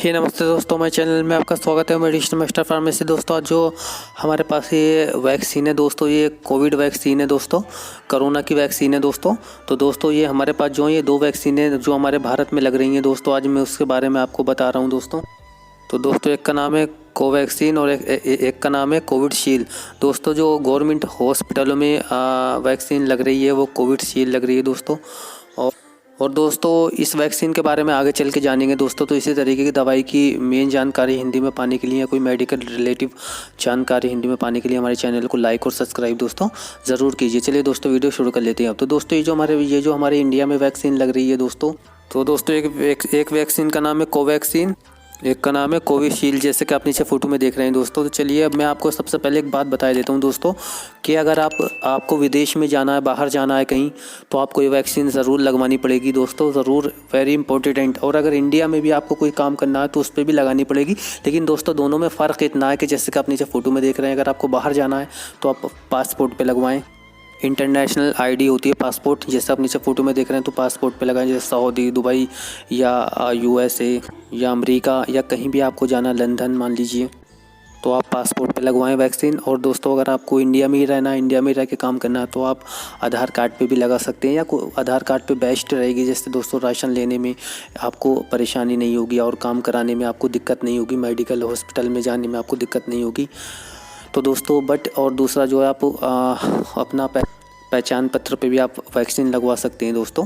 हे नमस्ते दोस्तों, मेरे चैनल में आपका स्वागत है। मेडिसिन मास्टर फार्मेसी दोस्तों, आज जो हमारे पास ये वैक्सीन है दोस्तों, ये कोविड वैक्सीन है दोस्तों, कोरोना की वैक्सीन है दोस्तों। तो दोस्तों ये हमारे पास जो ये दो वैक्सीन है जो हमारे भारत में लग रही हैं दोस्तों, आज मैं उसके बारे में आपको बता रहा हूँ दोस्तों। तो दोस्तों एक का नाम है कोवैक्सीन और एक का नाम है कोविडशील्ड। दोस्तों जो गवर्नमेंट हॉस्पिटलों में वैक्सीन लग रही है वो कोविडशील्ड लग रही है दोस्तों। और दोस्तों इस वैक्सीन के बारे में आगे चल के जानेंगे दोस्तों। तो इसी तरीके की दवाई की मेन जानकारी हिंदी में पाने के लिए या कोई मेडिकल रिलेटिव जानकारी हिंदी में पाने के लिए हमारे चैनल को लाइक और सब्सक्राइब दोस्तों ज़रूर कीजिए। चलिए दोस्तों वीडियो शुरू कर लेते हैं अब। तो दोस्तों ये जो हमारे इंडिया में वैक्सीन लग रही है दोस्तों, तो दोस्तों एक वैक्सीन का नाम है कोवैक्सीन, एक का नाम है कोविशील्ड, जैसे कि आप नीचे फोटो में देख रहे हैं दोस्तों। तो चलिए अब मैं आपको सबसे पहले एक बात बता देता हूं दोस्तों कि अगर आपको विदेश में जाना है, बाहर जाना है कहीं, तो आपको ये वैक्सीन ज़रूर लगवानी पड़ेगी दोस्तों, ज़रूर, वेरी इंपॉर्टेंट। और अगर इंडिया में भी आपको कोई काम करना है तो उस पर भी लगानी पड़ेगी। लेकिन दोस्तों दोनों में फ़र्क इतना है कि जैसे कि आप नीचे फोटो में देख रहे हैं, अगर आपको बाहर जाना है तो आप पासपोर्ट पर लगवाएँ। इंटरनेशनल आईडी होती है पासपोर्ट, जैसे आप नीचे फ़ोटो में देख रहे हैं, तो पासपोर्ट पे लगाएं। जैसे सऊदी, दुबई या यूएसए या अमेरिका या कहीं भी आपको जाना, लंदन मान लीजिए, तो आप पासपोर्ट पे लगवाएं वैक्सीन। और दोस्तों अगर आपको इंडिया में ही रहना है, इंडिया में रह के काम करना है, तो आप आधार कार्ड पे भी लगा सकते हैं, या आधार कार्ड पे बेस्ट रहेगी। जैसे दोस्तों राशन लेने में आपको परेशानी नहीं होगी और काम कराने में आपको दिक्कत नहीं होगी, मेडिकल हॉस्पिटल में जाने में आपको दिक्कत नहीं होगी। तो दोस्तों और दूसरा जो है आप अपना पहचान पत्र पे भी आप वैक्सीन लगवा सकते हैं दोस्तों,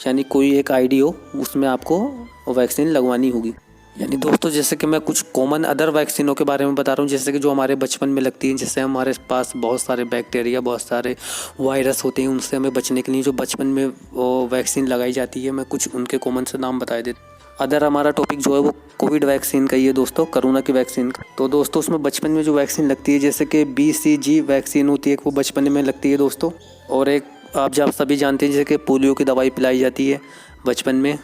यानी कोई एक आईडी हो उसमें आपको वैक्सीन लगवानी होगी। यानी दोस्तों जैसे कि मैं कुछ कॉमन अदर वैक्सीनों के बारे में बता रहा हूँ, जैसे कि जो हमारे बचपन में लगती हैं। जैसे हमारे पास बहुत सारे बैक्टीरिया, बहुत सारे वायरस होते हैं, उनसे हमें बचने के लिए जो बचपन में वो वैक्सीन लगाई जाती है, मैं कुछ उनके कॉमन से नाम बता देता। अदर हमारा टॉपिक जो है वो कोविड वैक्सीन का ही है दोस्तों, कोरोना की वैक्सीन का। तो दोस्तों उसमें बचपन में जो वैक्सीन लगती है, जैसे कि BCG वैक्सीन होती है, वो बचपन में लगती है दोस्तों। और एक आप सभी जानते हैं जैसे कि पोलियो की दवाई पिलाई जाती है बचपन में।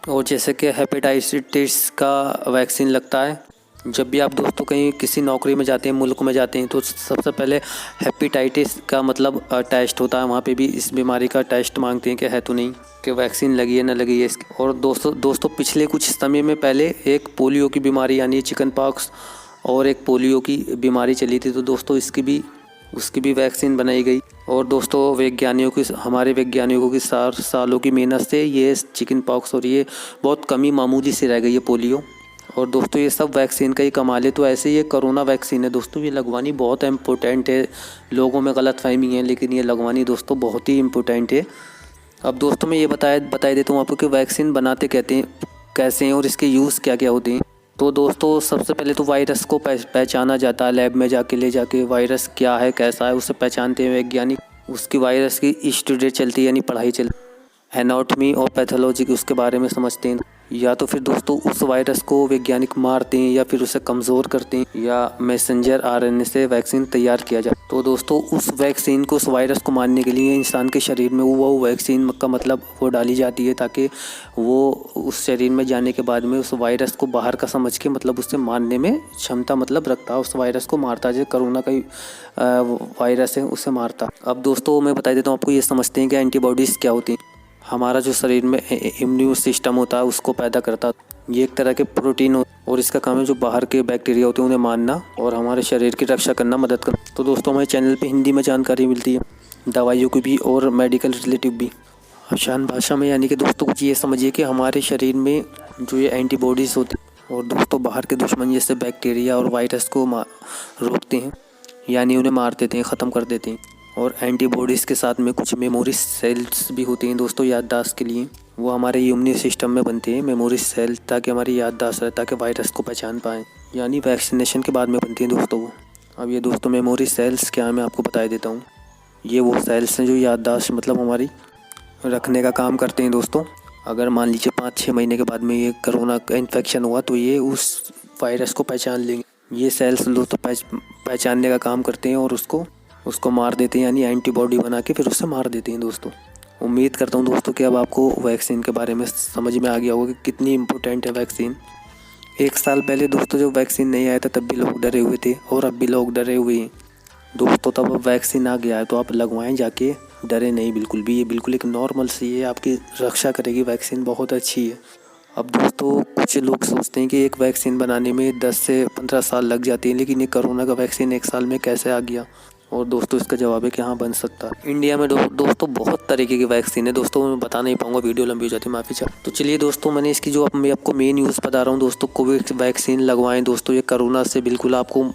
और जैसे कि हेपेटाइटिस का वैक्सीन लगता है। जब भी आप दोस्तों कहीं किसी नौकरी में जाते हैं, मुल्क में जाते हैं, तो सबसे पहले हेपेटाइटिस का मतलब टेस्ट होता है। वहाँ पे भी इस बीमारी का टेस्ट मांगते हैं कि है तो नहीं, कि वैक्सीन लगी है ना लगी है इसकी। और दोस्तों पिछले कुछ समय में पहले एक पोलियो की बीमारी यानी चिकन पॉक्स और एक पोलियो की बीमारी चली थी, तो दोस्तों उसकी भी वैक्सीन बनाई गई। और दोस्तों हमारे वैज्ञानिकों की सालों की मेहनत से ये चिकन पॉक्स और ये बहुत कमी मामूली से रह गई है पोलियो। और दोस्तों ये सब वैक्सीन का ही कमाल है। तो ऐसे ही ये कोरोना वैक्सीन है दोस्तों, ये लगवानी बहुत इम्पोर्टेंट है। लोगों में गलतफहमी है, लेकिन ये लगवानी दोस्तों बहुत ही इम्पोर्टेंट है। अब दोस्तों मैं ये बता देता हूँ आपको कि वैक्सीन बनाते कैसे हैं और इसके यूज़ क्या क्या होते हैं। तो दोस्तों सबसे पहले तो वायरस को पहचाना जाता है, लैब में ले जाके वायरस क्या है, कैसा है, उसे पहचानते हैं वैज्ञानिक। उसकी वायरस की स्टडी चलती है, यानी पढ़ाई चलती है, एनाटॉमी और पैथोलॉजी की उसके बारे में समझते हैं। या तो फिर दोस्तों उस वायरस को वैज्ञानिक मारते हैं, या फिर उसे कमज़ोर करते हैं, या मैसेंजर RNA से वैक्सीन तैयार किया जाता है। तो दोस्तों उस वैक्सीन को, उस वायरस को मारने के लिए इंसान के शरीर में वो वैक्सीन का मतलब वो डाली जाती है, ताकि वो उस शरीर में जाने के बाद में उस वायरस को बाहर का समझ के मतलब उससे मारने में क्षमता मतलब रखता है, उस वायरस को मारता है। जैसे कोरोना का वायरस है उसे मारता। अब दोस्तों मैं बता देता हूँ आपको, ये समझते हैं कि एंटीबॉडीज़ क्या होती हैं। हमारा जो शरीर में इम्यून सिस्टम होता है उसको पैदा करता है। ये एक तरह के प्रोटीन और इसका काम है जो बाहर के बैक्टीरिया होते हैं उन्हें मारना और हमारे शरीर की रक्षा करना, मदद करना। तो दोस्तों हमारे चैनल पे हिंदी में जानकारी मिलती है, दवाइयों की भी और मेडिकल रिलेटिव भी, आसान भाषा में। यानी कि दोस्तों कुछ ये समझिए कि हमारे शरीर में जो ये एंटीबॉडीज़ होती हैं और दोस्तों बाहर के दुश्मन जैसे बैक्टीरिया और वायरस को रोकते हैं, यानी उन्हें मार देते हैं, ख़त्म कर देते हैं। और एंटीबॉडीज़ के साथ में कुछ मेमोरी सेल्स भी होती हैं दोस्तों, याददाश्त के लिए। वो हमारे इम्यून सिस्टम में बनते हैं मेमोरी सेल, ताकि हमारी याददाश्त रहे, ताकि वायरस को पहचान पाएँ, यानी वैक्सीनेशन के बाद में बनती हैं दोस्तों वो। अब ये दोस्तों मेमोरी सेल्स क्या है मैं आपको बता देता हूँ। ये वो सेल्स हैं जो याददाश्त मतलब हमारी रखने का काम करते हैं दोस्तों। अगर मान लीजिए 5-6 महीने के बाद में ये कोरोना का इन्फेक्शन हुआ, तो ये उस वायरस को पहचान लेंगे। ये सेल्स दोस्तों पहचानने का काम करते हैं और उसको मार देते हैं, यानी एंटीबॉडी बना के फिर उसे मार देते हैं दोस्तों। उम्मीद करता हूँ दोस्तों कि अब आपको वैक्सीन के बारे में समझ में आ गया होगा कि कितनी इम्पोर्टेंट है वैक्सीन। 1 साल पहले दोस्तों जब वैक्सीन नहीं आया था तब भी लोग डरे हुए थे, और अब भी लोग डरे हुए हैं दोस्तों। तब अब वैक्सीन आ गया है तो आप लगवाएं जाके, डरे नहीं बिल्कुल भी। ये बिल्कुल एक नॉर्मल सी है, आपकी रक्षा करेगी वैक्सीन, बहुत अच्छी है। अब दोस्तों कुछ लोग सोचते हैं कि एक वैक्सीन बनाने में 10 से 15 साल लग जाते हैं, लेकिन ये कोरोना का वैक्सीन 1 साल में कैसे आ गया? और दोस्तों इसका जवाब है कि हाँ, बन सकता है। इंडिया में दोस्तों बहुत तरीके की वैक्सीन है दोस्तों, मैं बता नहीं पाऊंगा, वीडियो लंबी हो जाती है, माफ़ी चाहता। तो चलिए दोस्तों, मैंने इसकी जो मैं आपको मेन यूज़ बता रहा हूँ दोस्तों, कोविड वैक्सीन लगवाएं दोस्तों। ये कोरोना से बिल्कुल आपको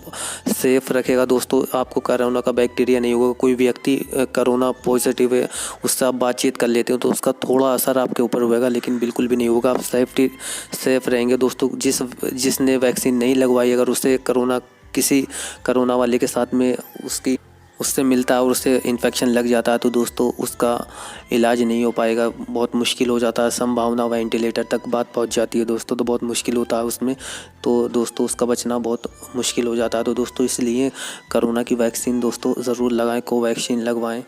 सेफ रखेगा दोस्तों। आपको कोरोना का बैक्टीरिया नहीं होगा। कोई व्यक्ति कोरोना पॉजिटिव है, उससे आप बातचीत कर लेते हो तो उसका थोड़ा असर आपके ऊपर होगा, लेकिन बिल्कुल भी नहीं होगा। आप सेफ रहेंगे दोस्तों। जिसने वैक्सीन नहीं लगवाई, अगर उसे किसी कोरोना वाले के साथ में उससे मिलता है और उससे इन्फेक्शन लग जाता है तो दोस्तों उसका इलाज नहीं हो पाएगा, बहुत मुश्किल हो जाता है। संभावना वेंटिलेटर तक बात पहुंच जाती है दोस्तों, तो बहुत मुश्किल होता है उसमें। तो दोस्तों उसका बचना बहुत मुश्किल हो जाता है। तो दोस्तों इसलिए कोरोना की वैक्सीन दोस्तों ज़रूर लगाएं। कोवैक्सीन लगवाएं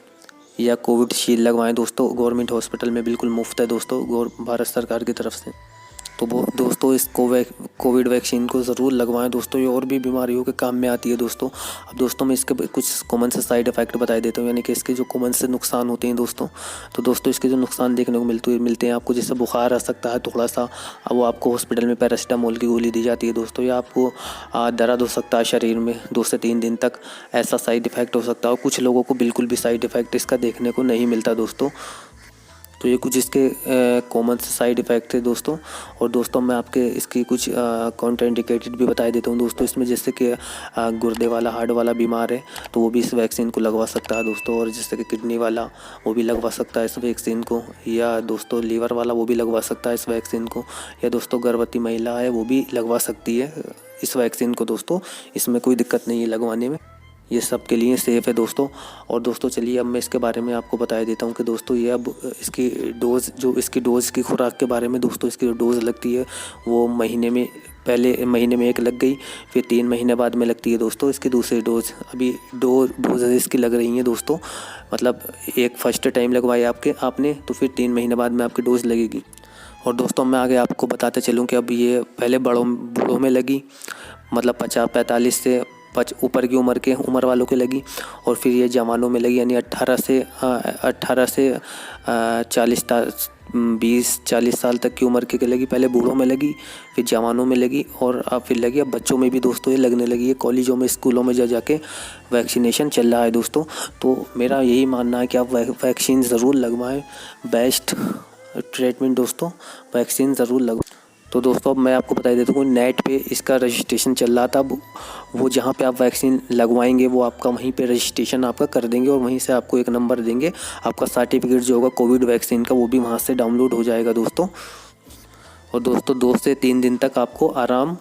या कोविशील्ड लगवाएं दोस्तों। गवर्नमेंट हॉस्पिटल में बिल्कुल मुफ्त है दोस्तों, भारत सरकार की तरफ से। तो वो दोस्तों इस कोविड वैक्सीन को ज़रूर लगवाएं दोस्तों। ये और भी बीमारियों के काम में आती है दोस्तों। अब दोस्तों मैं इसके कुछ कॉमन से साइड इफ़ेक्ट बता देता हूँ, यानी कि इसके जो कॉमन से नुकसान होते हैं दोस्तों। तो दोस्तों इसके जो नुकसान देखने को मिलते हैं आपको, जैसे बुखार आ सकता है थोड़ा सा, अब वो आपको हॉस्पिटल में पैरासीटामोल की गोली दी जाती है दोस्तों। या आपको दर्द हो सकता है शरीर में 2 से 3 दिन तक, ऐसा साइड इफ़ेक्ट हो सकता है। और कुछ लोगों को बिल्कुल भी साइड इफ़ेक्ट इसका देखने को नहीं मिलता दोस्तों। तो ये कुछ इसके कॉमन से साइड इफ़ेक्ट है दोस्तों। और दोस्तों मैं आपके इसकी कुछ कॉन्ट्राइंडिकेटेड भी बता देता हूँ दोस्तों। इसमें जैसे कि गुर्दे वाला, हार्ट वाला बीमार है तो वो भी इस वैक्सीन को लगवा सकता है दोस्तों। और जैसे कि किडनी वाला वो भी लगवा सकता है इस वैक्सीन को। या दोस्तों लीवर वाला वो भी लगवा सकता है इस वैक्सीन को। या दोस्तों गर्भवती महिला है वो भी लगवा सकती है इस वैक्सीन को दोस्तों। इसमें कोई दिक्कत नहीं है लगवाने में, ये सब के लिए सेफ़ है दोस्तों। और दोस्तों चलिए अब मैं इसके बारे में आपको बता देता हूँ कि दोस्तों ये अब इसकी डोज़ की खुराक के बारे में दोस्तों। इसकी जो डोज़ लगती है वो पहले महीने में 1 लग गई, फिर 3 महीने बाद में लगती है दोस्तों इसकी दूसरी डोज़। अभी 2 डोज़ इसकी लग रही हैं दोस्तों, मतलब एक फर्स्ट टाइम लगवाई आपने तो फिर 3 महीने बाद में आपकी डोज़ लगेगी। और दोस्तों मैं आगे आपको बताते चलूँ कि अब ये पहले बूढ़ों में लगी, मतलब 50-45 से ऊपर की उम्र वालों को लगी। और फिर ये जवानों में लगी, यानी 18 से 20-40 साल तक की उम्र के लगी। पहले बूढ़ों में लगी, फिर जवानों में लगी और अब फिर लगी अब बच्चों में भी दोस्तों ये लगने लगी है। कॉलेजों में, स्कूलों में जाके वैक्सीनेशन चल रहा है दोस्तों। तो मेरा यही मानना है कि आप वैक्सीन ज़रूर लगवाएं। बेस्ट ट्रीटमेंट दोस्तों, वैक्सीन ज़रूर लगवाएं। तो दोस्तों अब मैं आपको बता देता हूँ, नेट पे इसका रजिस्ट्रेशन चल रहा था। वो जहाँ पे आप वैक्सीन लगवाएंगे वो आपका वहीं पे रजिस्ट्रेशन आपका कर देंगे और वहीं से आपको एक नंबर देंगे। आपका सर्टिफिकेट जो होगा कोविड वैक्सीन का वो भी वहाँ से डाउनलोड हो जाएगा दोस्तों। और दोस्तों 2 से 3 दिन तक आपको आराम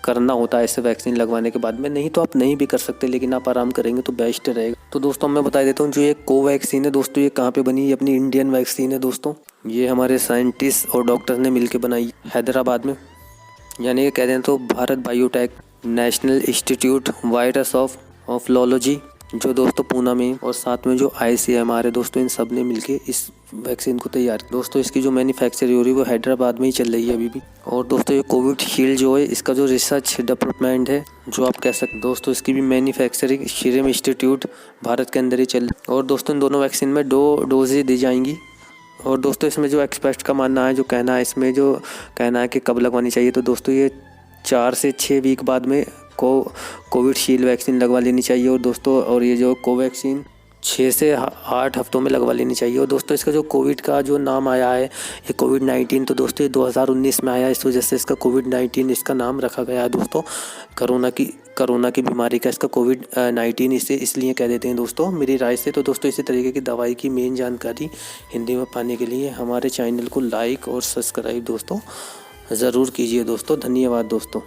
करना होता है इसे वैक्सीन लगवाने के बाद में, नहीं तो आप नहीं भी कर सकते, लेकिन आप आराम करेंगे तो बेस्ट रहेगा। तो दोस्तों मैं बता देता हूँ जो ये कोवैक्सीन है दोस्तों, ये कहाँ पे बनी? ये अपनी इंडियन वैक्सीन है दोस्तों। ये हमारे साइंटिस्ट और डॉक्टर ने मिलकर बनाई हैदराबाद में, यानी कि कहते हैं तो Bharat biotech national institute virus of लॉलॉजी जो दोस्तों पूना में, और साथ में जो ICMR है दोस्तों, इन सब ने मिलके इस वैक्सीन को तैयार किया दोस्तों। इसकी जो मैन्युफैक्चरिंग हो रही है वो हैदराबाद में ही चल रही है अभी भी। और दोस्तों ये कोविशील्ड जो है इसका जो रिसर्च डेवलपमेंट है जो आप कह सकते दोस्तों, इसकी भी मैन्युफैक्चरिंग सीरम इंस्टीट्यूट भारत के अंदर ही चल रही है। और दोस्तों इन दोनों वैक्सीन में 2 डोजेज दी जाएंगी। और दोस्तों इसमें जो एक्सपर्ट का मानना है, जो कहना है, इसमें जो कहना है कि कब लगवानी चाहिए, तो दोस्तों ये 4 से 6 वीक बाद में कोविशील्ड वैक्सीन लगवा लेनी चाहिए। और दोस्तों और ये जो कोवैक्सीन 6 से 8 हफ्तों में लगवा लेनी चाहिए। और दोस्तों इसका जो कोविड का जो नाम आया है ये कोविड-19, तो दोस्तों ये 2019 में आया, इस वजह से इसका कोविड-19 इसका नाम रखा गया है दोस्तों। कोरोना की बीमारी का इसका कोविड-19 इसे इसलिए कह देते हैं दोस्तों, मेरी राय से। तो दोस्तों इसी तरीके की दवाई की मेन जानकारी हिंदी में पाने के लिए हमारे चैनल को लाइक और सब्सक्राइब दोस्तों ज़रूर कीजिए दोस्तों। धन्यवाद दोस्तों।